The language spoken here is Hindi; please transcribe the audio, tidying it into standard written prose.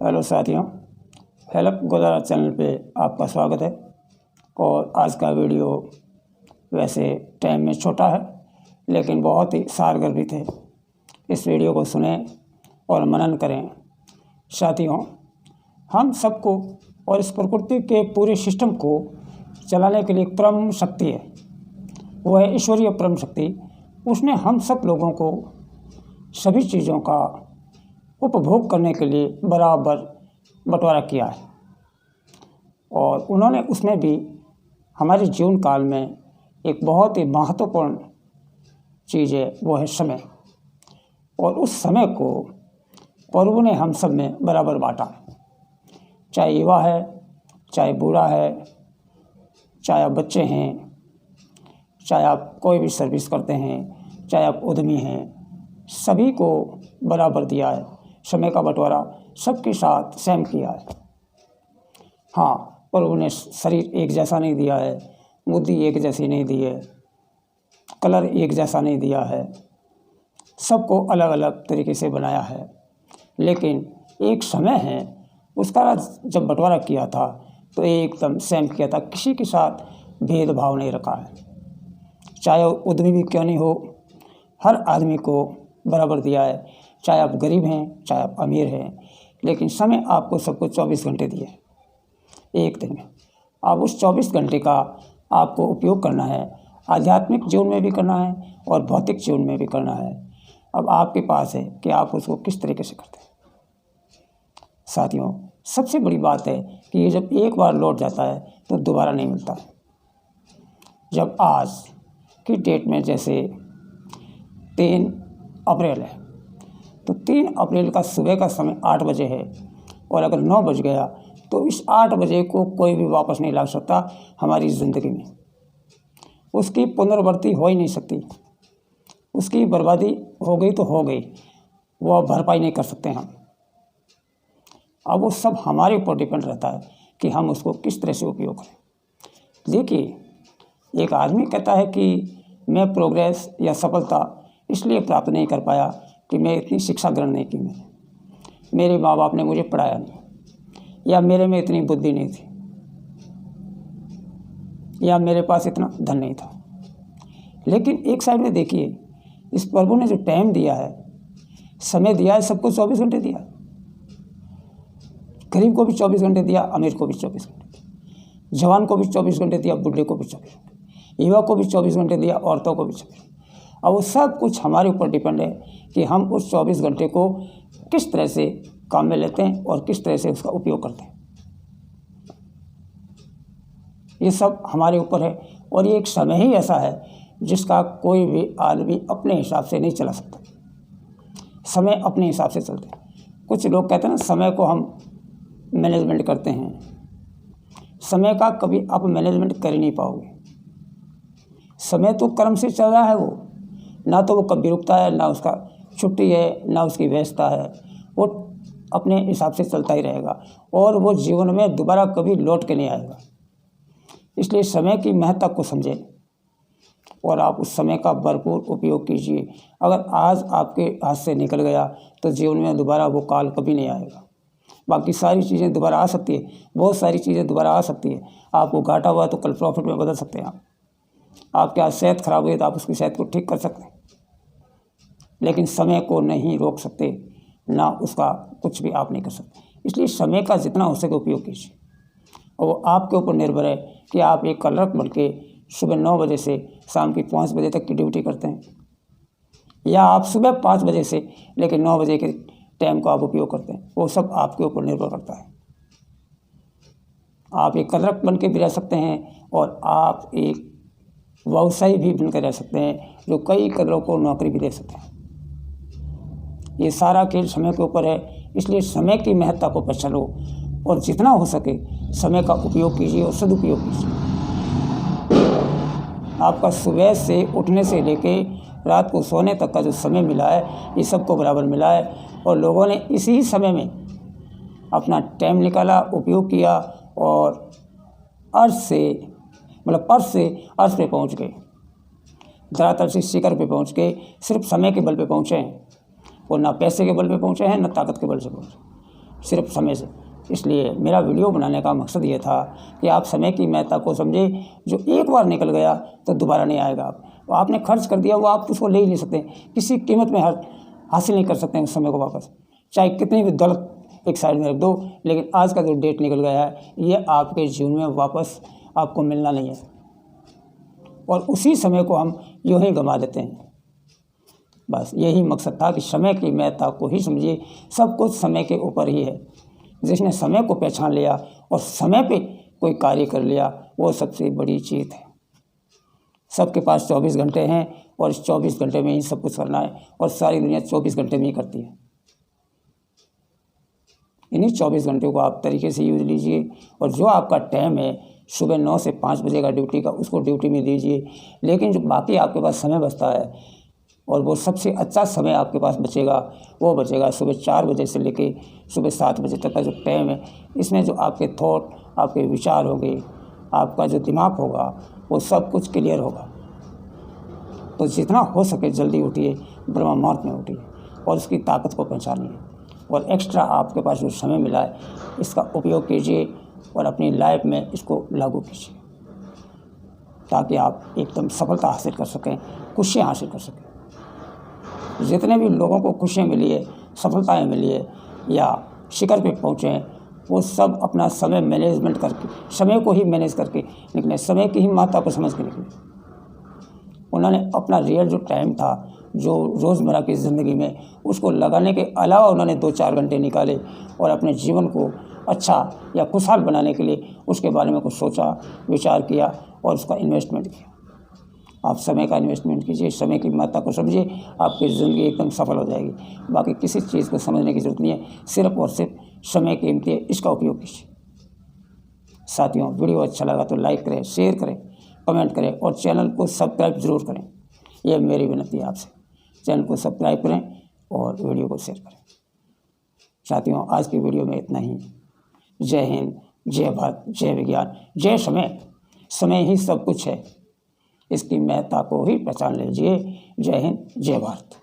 हेलो साथियों, हेल्प गुजारा चैनल पे आपका स्वागत है। और आज का वीडियो वैसे टाइम में छोटा है लेकिन बहुत ही सारगर्भित है। इस वीडियो को सुनें और मनन करें। साथियों, हम सबको और इस प्रकृति के पूरे सिस्टम को चलाने के लिए एक परम शक्ति है, वो है ईश्वरीय परम शक्ति। उसने हम सब लोगों को सभी चीज़ों का उपभोग करने के लिए बराबर बंटवारा किया है और उन्होंने उसमें भी हमारे जीवन काल में एक बहुत ही महत्वपूर्ण चीज़ है, वो है समय। और उस समय को प्रभु ने हम सब में बराबर बांटा, चाहे युवा है, चाहे बूढ़ा है, चाहे आप बच्चे हैं, चाहे आप कोई भी सर्विस करते हैं, चाहे आप उद्यमी हैं, सभी को बराबर दिया है। समय का बंटवारा सबके साथ सेम किया है। हाँ, प्रभु ने शरीर एक जैसा नहीं दिया है, बुद्धि एक जैसी नहीं दी है, कलर एक जैसा नहीं दिया है, सबको अलग अलग तरीके से बनाया है। लेकिन एक समय है, उसका जब बंटवारा किया था तो एकदम सेम किया था, किसी के साथ भेदभाव नहीं रखा है। चाहे उद्यमी भी क्यों नहीं हो, हर आदमी को बराबर दिया है, चाहे आप गरीब हैं, चाहे आप अमीर हैं। लेकिन समय आपको सबको 24 घंटे दिए एक दिन में। अब उस 24 घंटे का आपको उपयोग करना है, आध्यात्मिक जीवन में भी करना है और भौतिक जीवन में भी करना है। अब आपके पास है कि आप उसको किस तरीके से करते हैं। साथियों, सबसे बड़ी बात है कि ये जब एक बार लौट जाता है तो दोबारा नहीं मिलता है। जब आज की डेट में जैसे 3 अप्रैल है तो 3 अप्रैल का सुबह का समय 8 बजे है और अगर 9 बज गया तो इस 8 बजे को कोई भी वापस नहीं ला सकता हमारी ज़िंदगी में। उसकी पुनरावृत्ति हो ही नहीं सकती। उसकी बर्बादी हो गई तो हो गई, वो भरपाई नहीं कर सकते हम। अब वो सब हमारे ऊपर डिपेंड रहता है कि हम उसको किस तरह से उपयोग करें। देखिए, एक आदमी कहता है कि मैं प्रोग्रेस या सफलता इसलिए प्राप्त नहीं कर पाया कि मैं इतनी शिक्षा ग्रहण नहीं की, मेरे माँ बाप ने मुझे पढ़ाया नहीं, या मेरे में इतनी बुद्धि नहीं थी, या मेरे पास इतना धन नहीं था। लेकिन एक साइड में देखिए, इस प्रभु ने जो टाइम दिया है, समय दिया है, सबको 24 घंटे दिया है। गरीब को भी 24 घंटे दिया, अमीर को भी 24 घंटे, जवान को भी 24 घंटे दिया, बूढ़े को भी 24 घंटे, युवा को भी 24 घंटे दिया, औरतों को भी 24 घंटे। अब वो सब कुछ हमारे ऊपर डिपेंड है कि हम उस 24 घंटे को किस तरह से काम में लेते हैं और किस तरह से उसका उपयोग करते हैं। ये सब हमारे ऊपर है और ये एक समय ही ऐसा है जिसका कोई भी आदमी अपने हिसाब से नहीं चला सकता। समय अपने हिसाब से चलते हैं। कुछ लोग कहते हैं ना, समय को हम मैनेजमेंट करते हैं। समय का कभी आप मैनेजमेंट कर ही नहीं पाओगे। समय तो कर्म से चल रहा है, वो ना तो वो कभी रुकता है, ना उसका छुट्टी है, ना उसकी व्यस्तता है। वो अपने हिसाब से चलता ही रहेगा और वो जीवन में दोबारा कभी लौट के नहीं आएगा। इसलिए समय की महत्ता को समझें और आप उस समय का भरपूर उपयोग कीजिए। अगर आज आपके हाथ से निकल गया तो जीवन में दोबारा वो काल कभी नहीं आएगा। बाकी सारी चीज़ें दोबारा आ सकती है, बहुत सारी चीज़ें दोबारा आ सकती है। आपको घाटा हुआ तो कल प्रॉफिट में बदल सकते हैं आप। आपके आज सेहत खराब हुई तो आप उसकी सेहत को ठीक कर सकते हैं। लेकिन समय को नहीं रोक सकते, ना उसका कुछ भी आप नहीं कर सकते। इसलिए समय का जितना हो सके उपयोग कीजिए और वो आपके ऊपर निर्भर है कि आप एक क्लर्क बन के सुबह 9 बजे से शाम की 5 बजे तक की ड्यूटी करते हैं, या आप सुबह 5 बजे से लेकर 9 बजे के टाइम को आप उपयोग करते हैं। वो सब आपके ऊपर निर्भर करता है। आप एक क्लर्क बन के भी रह सकते हैं और आप एक व्यवसायी भी बनकर रह सकते हैं जो कई कदरों को नौकरी भी दे सकते हैं। ये सारा खेल समय के ऊपर है। इसलिए समय की महत्ता को पहचानो और जितना हो सके समय का उपयोग कीजिए और सदुपयोग कीजिए। आपका सुबह से उठने से लेके रात को सोने तक का जो समय मिला है, ये सबको बराबर मिला है और लोगों ने इसी समय में अपना टाइम निकाला, उपयोग किया और अर्थ से अर्थ पे पहुंच गए। धरातल से शिखर पे पहुंच गए, सिर्फ समय के बल पे पहुंचे हैं और ना पैसे के बल पे पहुंचे हैं, ना ताकत के बल से पहुंचे। सिर्फ समय से। इसलिए मेरा वीडियो बनाने का मकसद ये था कि आप समय की महत्ता को समझें। जो एक बार निकल गया तो दोबारा नहीं आएगा। आपने खर्च कर दिया, वो आप उसको ले ही नहीं सकते, किसी कीमत में हासिल नहीं कर सकते उस समय को वापस। चाहे कितनी भी दौलत एक साइड में रख दो, लेकिन आज का जो डेट निकल गया है ये आपके जीवन में वापस आपको मिलना नहीं है, और उसी समय को हम यूँ ही गंवा देते हैं। बस यही मकसद था कि समय की महत्ता को ही समझिए। सब कुछ समय के ऊपर ही है। जिसने समय को पहचान लिया और समय पे कोई कार्य कर लिया, वो सबसे बड़ी चीज़ है। सबके पास 24 घंटे हैं और इस 24 घंटे में ही सब कुछ करना है, और सारी दुनिया 24 घंटे में ही करती है। इन्हीं 24 घंटे को आप तरीके से यूज लीजिए, और जो आपका टाइम है सुबह 9 से 5 बजे का ड्यूटी का, उसको ड्यूटी में दीजिए। लेकिन जो बाकी आपके पास समय बचता है, और वो सबसे अच्छा समय आपके पास बचेगा, वो बचेगा सुबह 4 बजे से लेके सुबह 7 बजे तक का जो टाइम है। इसमें जो आपके थॉट, आपके विचार होंगे, आपका जो दिमाग होगा, वो सब कुछ क्लियर होगा। तो जितना हो सके जल्दी उठिए, ब्रह्म मुहूर्त में उठिए और उसकी ताकत को पहचानिए, और एक्स्ट्रा आपके पास जो समय मिला है इसका उपयोग कीजिए और अपनी लाइफ में इसको लागू कीजिए, ताकि आप एकदम सफलता हासिल कर सकें, खुशियाँ हासिल कर सकें। जितने भी लोगों को खुशियाँ मिली है, सफलताएँ मिली है या शिखर पे पहुँचे हैं, वो सब अपना समय मैनेजमेंट करके, समय को ही मैनेज करके निकले, समय की ही महत्ता को समझ के निकले। उन्होंने अपना रियल जो टाइम था, जो रोज़मर्रा की ज़िंदगी में, उसको लगाने के अलावा उन्होंने 2-4 घंटे निकाले और अपने जीवन को अच्छा या खुशहाल बनाने के लिए उसके बारे में कुछ सोचा, विचार किया और उसका इन्वेस्टमेंट किया। आप समय का इन्वेस्टमेंट कीजिए, समय की महत्ता को समझिए, आपकी ज़िंदगी एकदम सफल हो जाएगी। बाकी किसी चीज़ को समझने की ज़रूरत नहीं है, सिर्फ और सिर्फ समय कीमती है, इसका उपयोग कीजिए। साथियों, वीडियो अच्छा लगा तो लाइक करें, शेयर करें, कमेंट करें और चैनल को सब्सक्राइब ज़रूर करें। यह मेरी विनती है आपसे। चैनल को सब्सक्राइब करें और वीडियो को शेयर करें। साथियों, आज की वीडियो में इतना ही। जय हिंद, जय भारत, जय विज्ञान, जय समय। समय ही सब कुछ है, इसकी महत्ता को ही पहचान लीजिए। जय हिंद, जय भारत।